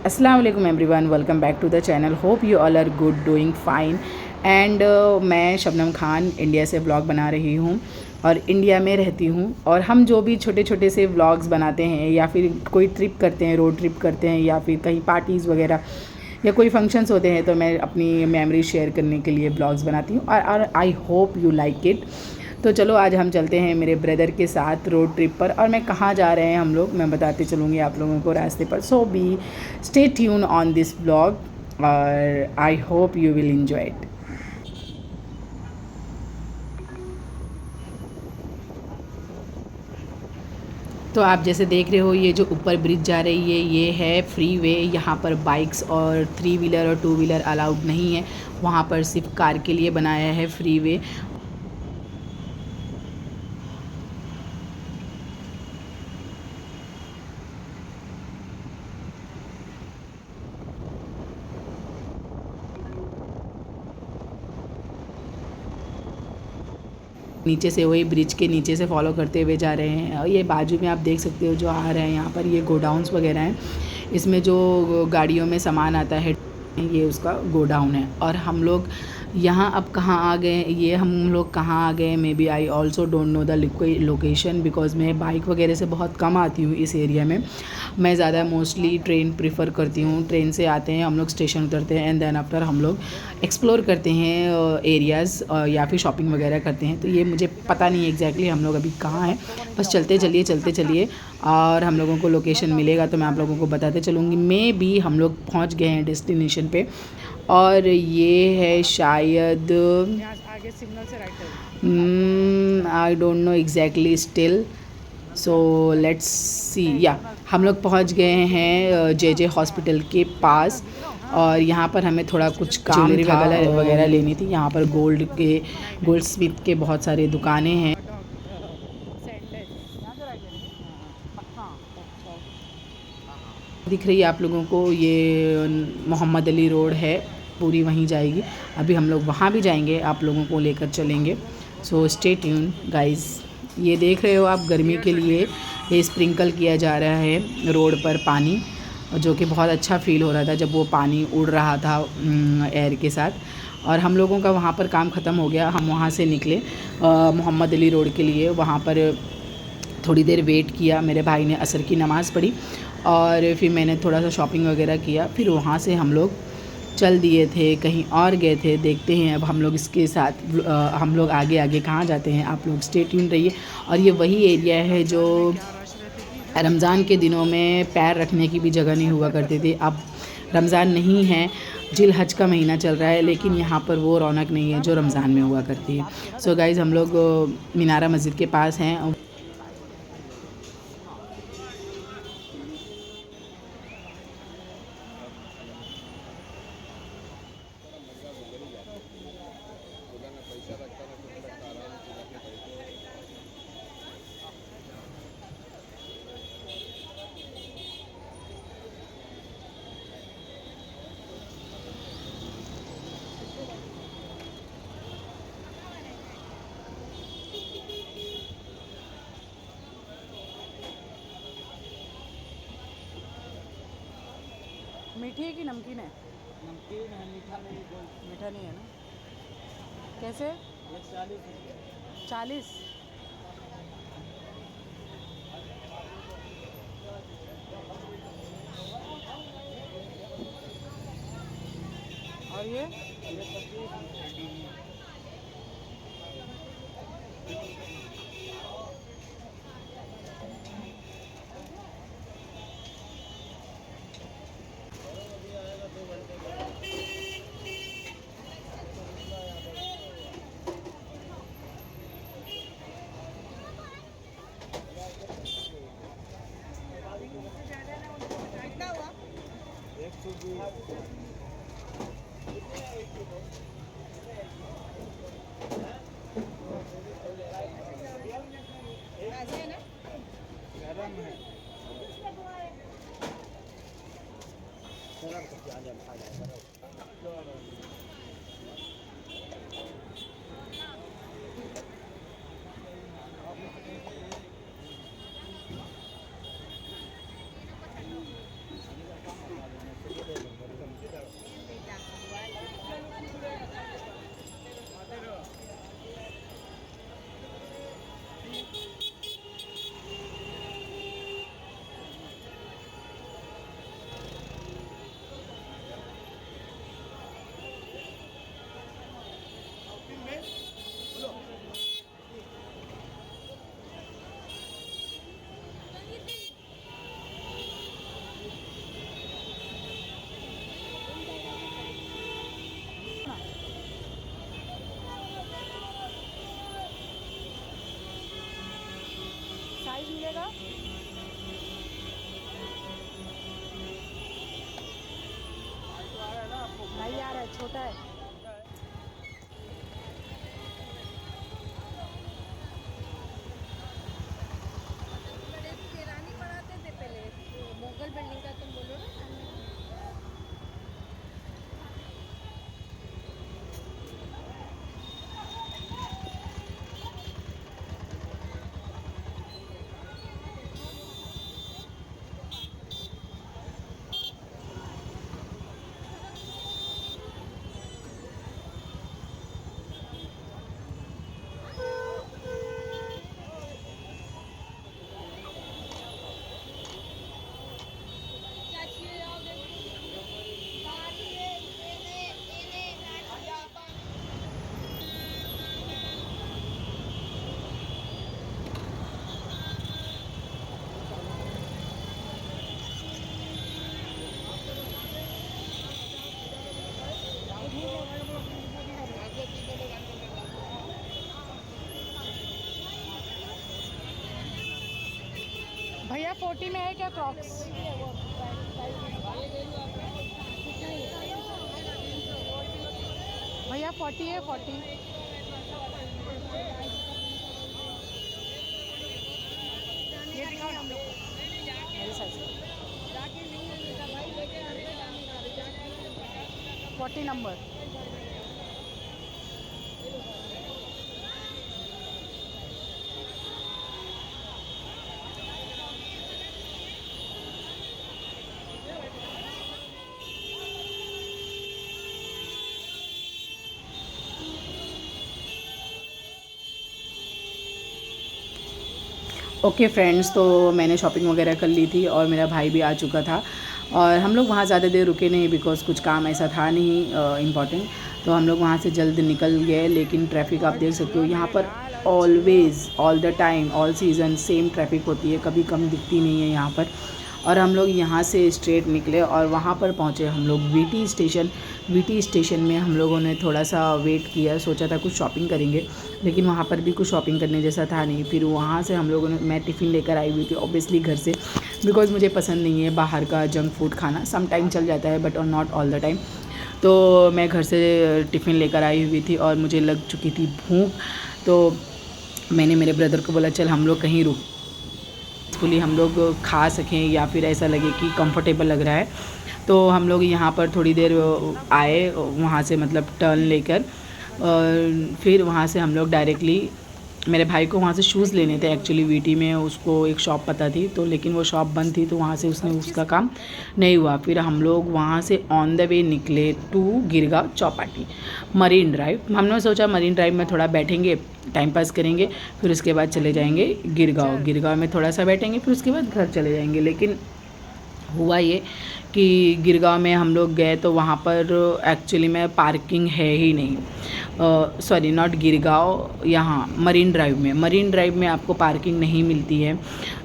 अस्सलाम वालेकुम everyone, welcome back to the channel. Hope you all are good, doing fine. And मैं Shabnam Khan India से vlog बना रही हूँ और इंडिया में रहती हूँ। और हम जो भी छोटे छोटे से व्लॉग्स बनाते हैं या फिर कोई ट्रिप करते हैं, रोड ट्रिप करते हैं या फिर कहीं पार्टीज़ वगैरह या कोई फंक्शंस होते हैं, तो मैं अपनी मेमोरी शेयर करने के लिए ब्लॉग्स बनाती हूँ और I hope you like it. तो चलो आज हम चलते हैं मेरे ब्रदर के साथ रोड ट्रिप पर। और मैं कहाँ जा रहे हैं हम लोग, मैं बताते चलूँगी आप लोगों को रास्ते पर। So be stay tuned on this blog और I hope you will enjoy it. तो आप जैसे देख रहे हो, ये जो ऊपर ब्रिज जा रही है ये है फ्री वे। यहाँ पर बाइक्स और 3 व्हीलर और 2 व्हीलर अलाउड नहीं है, वहाँ पर सिर्फ कार के लिए बनाया है फ्री वे। नीचे से वही ब्रिज के नीचे से फॉलो करते हुए जा रहे हैं। और ये बाजू में आप देख सकते हो जो आ रहे हैं, यहाँ पर ये गोडाउन्स वगैरह हैं। इसमें जो गाड़ियों में सामान आता है ये उसका गोडाउन है। और हम लोग यहाँ अब कहाँ आ गए, ये हम लोग कहाँ आ गए, maybe I also don't know the location, because मैं बाइक वगैरह से बहुत कम आती हूँ इस एरिया में। मैं ज़्यादा मोस्टली ट्रेन प्रेफर करती हूँ। ट्रेन से आते हैं हम लोग, स्टेशन उतरते हैं एंड देन आफ्टर हम लोग एक्सप्लोर करते हैं एरियाज़ या फिर शॉपिंग वगैरह करते हैं। तो ये मुझे पता नहीं एग्जैक्टली हम लोग अभी कहाँ हैं, बस चलते चलिए और हम लोगों को लोकेशन मिलेगा तो मैं आप लोगों को बताते चलूँगी। मे बी हम लोग पहुँच गए हैं डेस्टिनेशन पे और ये है शायद आगे सिग्नल से right, I don't know exactly still. So let's see. या हम लोग पहुंच गए हैं जे हॉस्पिटल के पास। और यहाँ पर हमें थोड़ा कुछ काम ज्वेलरी वगैरह लेनी थी। यहाँ पर गोल्ड स्मिथ के बहुत सारे दुकानें हैं। दिख रही है आप लोगों को, ये मोहम्मद अली रोड है, पूरी वहीं जाएगी। अभी हम लोग वहाँ भी जाएंगे, आप लोगों को लेकर चलेंगे। So stay tune guys. ये देख रहे हो आप, गर्मी के लिए ये स्प्रिंकल किया जा रहा है रोड पर पानी, जो कि बहुत अच्छा फ़ील हो रहा था जब वो पानी उड़ रहा था एयर के साथ। और हम लोगों का वहाँ पर काम ख़त्म हो गया, हम वहाँ से निकले मोहम्मद अली रोड के लिए। वहाँ पर थोड़ी देर वेट किया, मेरे भाई ने असर की नमाज़ पढ़ी और फिर मैंने थोड़ा सा शॉपिंग वगैरह किया। फिर वहाँ से हम लोग चल दिए थे, कहीं और गए थे। देखते हैं अब हम लोग इसके साथ हम लोग आगे आगे कहाँ जाते हैं। आप लोग स्टे ट्यून रहिए। और ये वही एरिया है जो रमज़ान के दिनों में पैर रखने की भी जगह नहीं हुआ करती थी। अब रमज़ान नहीं है, जिल हज का महीना चल रहा है, लेकिन यहाँ पर वो रौनक नहीं है जो रमज़ान में हुआ करती है। सो गाइज़, हम लोग मीनारा मस्जिद के पास हैं। मीठी है कि नमकीन है? नमकीन है, मीठा नहीं। मीठा नहीं है ना? कैसे? 40? और ये 120। गरम है। छोटा है। रानी पढ़ाते थे पहले, मुगल बिल्डिंग का तुम बोलो ना। भैया 40 में है क्या क्रॉक्स? भैया 40 है 40। ये दिखाओ हम लोग मेरे साइज का 40 नंबर। ओके फ्रेंड्स, तो मैंने शॉपिंग वगैरह कर ली थी और मेरा भाई भी आ चुका था और हम लोग वहाँ ज़्यादा देर रुके नहीं बिकॉज़ कुछ काम ऐसा था नहीं इम्पॉर्टेंट, तो हम लोग वहाँ से जल्द निकल गए। लेकिन ट्रैफिक आप देख सकते हो यहाँ पर always all the time all season same traffic होती है, कभी कम दिखती नहीं है यहाँ पर। और हम लोग यहाँ से स्ट्रेट निकले और वहाँ पर पहुँचे हम लोग वीटी स्टेशन। वीटी स्टेशन में हम लोगों ने थोड़ा सा वेट किया, सोचा था कुछ शॉपिंग करेंगे लेकिन वहाँ पर भी कुछ शॉपिंग करने जैसा था नहीं। फिर वहाँ से हम लोगों ने, मैं टिफ़िन लेकर आई हुई थी ऑब्वियसली घर से, बिकॉज़ मुझे पसंद नहीं है बाहर का जंक फूड खाना। सम टाइम चल जाता है but not all the time. तो मैं घर से टिफ़िन लेकर आई हुई थी और मुझे लग चुकी थी भूख, तो मैंने मेरे ब्रदर को बोला चल हम लोग कहीं रुक फुली हम लोग खा सकें या फिर ऐसा लगे कि कंफर्टेबल लग रहा है। तो हम लोग यहाँ पर थोड़ी देर आए वहाँ से, मतलब टर्न लेकर, और फिर वहाँ से हम लोग डायरेक्टली, मेरे भाई को वहाँ से शूज़ लेने थे एक्चुअली वीटी में, उसको एक शॉप पता थी तो, लेकिन वो शॉप बंद थी तो वहाँ से उसका काम नहीं हुआ। फिर हम लोग वहाँ से ऑन द वे निकले टू गिरगांव चौपाटी मरीन ड्राइव। हमने सोचा मरीन ड्राइव में थोड़ा बैठेंगे, टाइम पास करेंगे, फिर उसके बाद चले जाएंगे गिरगांव में थोड़ा सा बैठेंगे, फिर उसके बाद घर चले जाएंगे। लेकिन हुआ ये कि गिरगांव में हम लोग गए तो वहाँ पर एक्चुअली में पार्किंग है ही नहीं। सॉरी नॉट गिरगांव, यहाँ मरीन ड्राइव में आपको पार्किंग नहीं मिलती है,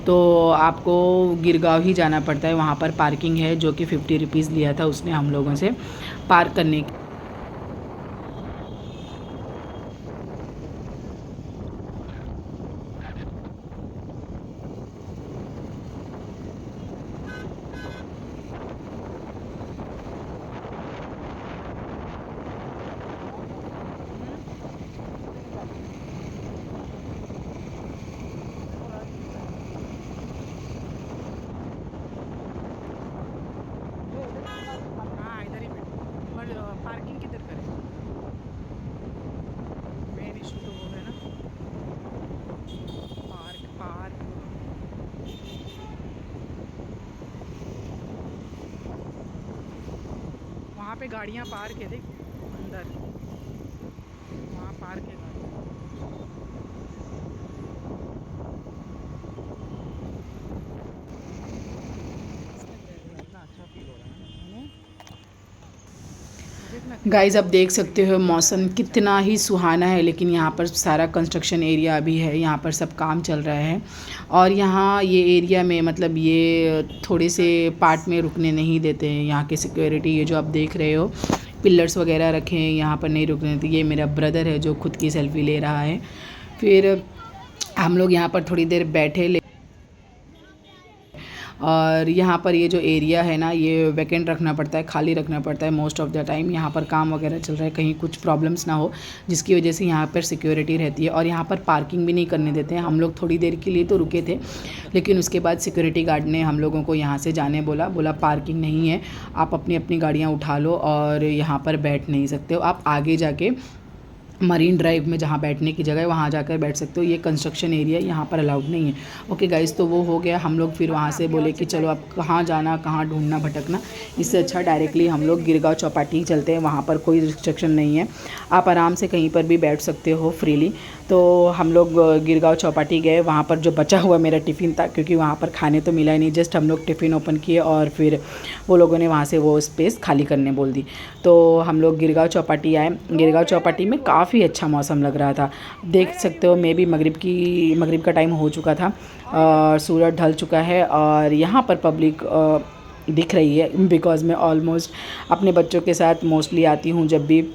तो आपको गिरगांव ही जाना पड़ता है। वहाँ पर पार्किंग है जो कि 50 रुपीज़ लिया था उसने हम लोगों से पार्क करने की। पार्किंग किधर करें, मेन इशू तो वो है ना, पार्क वहाँ पे गाड़ियाँ पार्क है, देख अंदर वहाँ पार्क है गाड़ी। गाइज़ अब देख सकते हो मौसम कितना ही सुहाना है, लेकिन यहाँ पर सारा कंस्ट्रक्शन एरिया अभी है, यहाँ पर सब काम चल रहा है। और यहाँ ये एरिया में, मतलब ये थोड़े से पार्ट में रुकने नहीं देते हैं यहाँ के सिक्योरिटी। ये जो आप देख रहे हो पिलर्स वगैरह रखे हैं, यहाँ पर नहीं रुकने देते। ये मेरा ब्रदर है जो खुद की सेल्फ़ी ले रहा है। फिर हम लोग यहाँ पर थोड़ी देर बैठे, और यहाँ पर ये जो एरिया है ना, ये वैकेंट रखना पड़ता है, खाली रखना पड़ता है मोस्ट ऑफ द टाइम। यहाँ पर काम वगैरह चल रहा है, कहीं कुछ प्रॉब्लम्स ना हो, जिसकी वजह से यहाँ पर सिक्योरिटी रहती है। और यहाँ पर पार्किंग भी नहीं करने देते हैं। हम लोग थोड़ी देर के लिए तो रुके थे, लेकिन उसके बाद सिक्योरिटी गार्ड ने हम लोगों को यहाँ से जाने बोला पार्किंग नहीं है, आप अपनी अपनी गाड़ियाँ उठा लो और यहाँ पर बैठ नहीं सकते हो, आप आगे जाके मरीन ड्राइव में जहाँ बैठने की जगह है वहाँ जाकर बैठ सकते हो, ये कंस्ट्रक्शन एरिया यहाँ पर अलाउड नहीं है। ओके गाइस, तो वो हो गया। हम लोग फिर वहाँ से बोले कि चलो अब कहाँ जाना, कहाँ ढूंढना, भटकना, इससे अच्छा डायरेक्टली हम लोग गिरगांव चौपाटी चलते हैं। वहाँ पर कोई रिस्ट्रिक्शन नहीं है, आप आराम से कहीं पर भी बैठ सकते हो फ्रीली। तो हम लोग गिरगांव चौपाटी गए। वहाँ पर जो बचा हुआ मेरा टिफ़िन था, क्योंकि वहाँ पर खाने तो मिला ही नहीं, जस्ट हम लोग टिफ़िन ओपन किए और फिर वो लोगों ने वहाँ से वो स्पेस खाली करने बोल दी। तो हम लोग गिरगांव चौपाटी आए। गिरगांव चौपाटी में काफ़ी अच्छा मौसम लग रहा था, देख सकते हो। मे बी मगरिब का टाइम हो चुका था और सूरज ढल चुका है और यहाँ पर पब्लिक दिख रही है, बिकॉज़ मैं ऑलमोस्ट अपने बच्चों के साथ मोस्टली आती हूँ जब भी,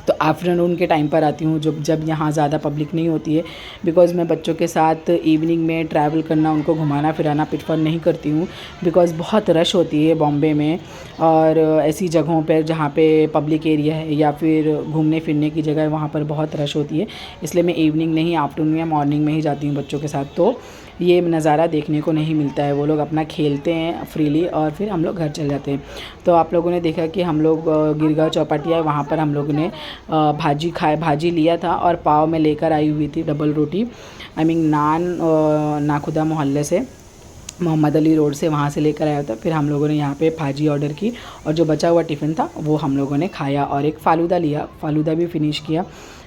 तो आफ्टरनून के टाइम पर आती हूँ जब यहाँ ज़्यादा पब्लिक नहीं होती है, बिकॉज़ मैं बच्चों के साथ इवनिंग में ट्रैवल करना, उनको घुमाना फिराना प्रेफर नहीं करती हूँ, बिकॉज़ बहुत रश होती है बॉम्बे में। और ऐसी जगहों पर जहाँ पे पब्लिक एरिया है या फिर घूमने फिरने की जगह है, वहाँ पर बहुत रश होती है। इसलिए मैं इवनिंग नहीं, आफ्टरनून या मॉर्निंग में ही जाती हूँ बच्चों के साथ। तो ये नज़ारा देखने को नहीं मिलता है। वो लोग अपना खेलते हैं फ्रीली और फिर हम लोग घर चले जाते हैं। तो आप लोगों ने देखा कि हम लोग गिरगांव चौपाटी आए, वहाँ पर हम लोगों ने भाजी लिया था और पाव में लेकर आई हुई थी डबल रोटी, आई मीन नान, नाखुदा मोहल्ले से, मोहम्मद अली रोड से, वहाँ से लेकर आया था। फिर हम लोगों ने यहाँ पे भाजी ऑर्डर की और जो बचा हुआ टिफ़िन था वो हम लोगों ने खाया और एक फ़ालूदा लिया, फ़ालूदा भी फिनिश किया।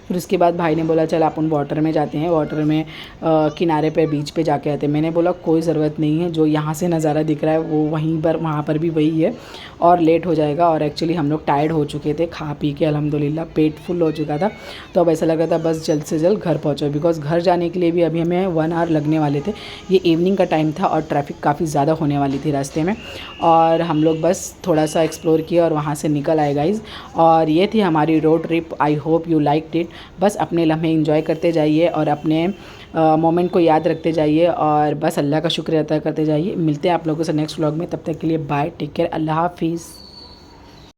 फिर उसके बाद भाई ने बोला चल अपन वाटर में जाते हैं, वाटर में किनारे पे बीच पे जाके आते हैं। मैंने बोला कोई ज़रूरत नहीं है, जो यहाँ से नज़ारा दिख रहा है वो वहीं पर, वहाँ पर भी वही है और लेट हो जाएगा। और एक्चुअली हम लोग टायर्ड हो चुके थे, खा पी के अल्हम्दुलिल्लाह पेट फुल हो चुका था। तो अब ऐसा लग रहा था बस जल्द से जल्द घर पहुँचो, बिकॉज़ घर जाने के लिए भी अभी हमें 1 आवर लगने वाले थे। ये इवनिंग का टाइम था और ट्रैफिक काफ़ी ज़्यादा होने वाली थी रास्ते में, और हम लोग बस थोड़ा सा एक्सप्लोर किया और वहाँ से निकल आए गाइज़। और ये थी हमारी road trip. I hope you liked it. बस अपने लम्हे एंजॉय करते जाइए और अपने मोमेंट को याद रखते जाइए और बस अल्लाह का शुक्र अदा करते जाइए। मिलते हैं आप लोगों से नेक्स्ट व्लॉग में, तब तक के लिए बाय, टेक केयर, अल्लाह हाफिज़।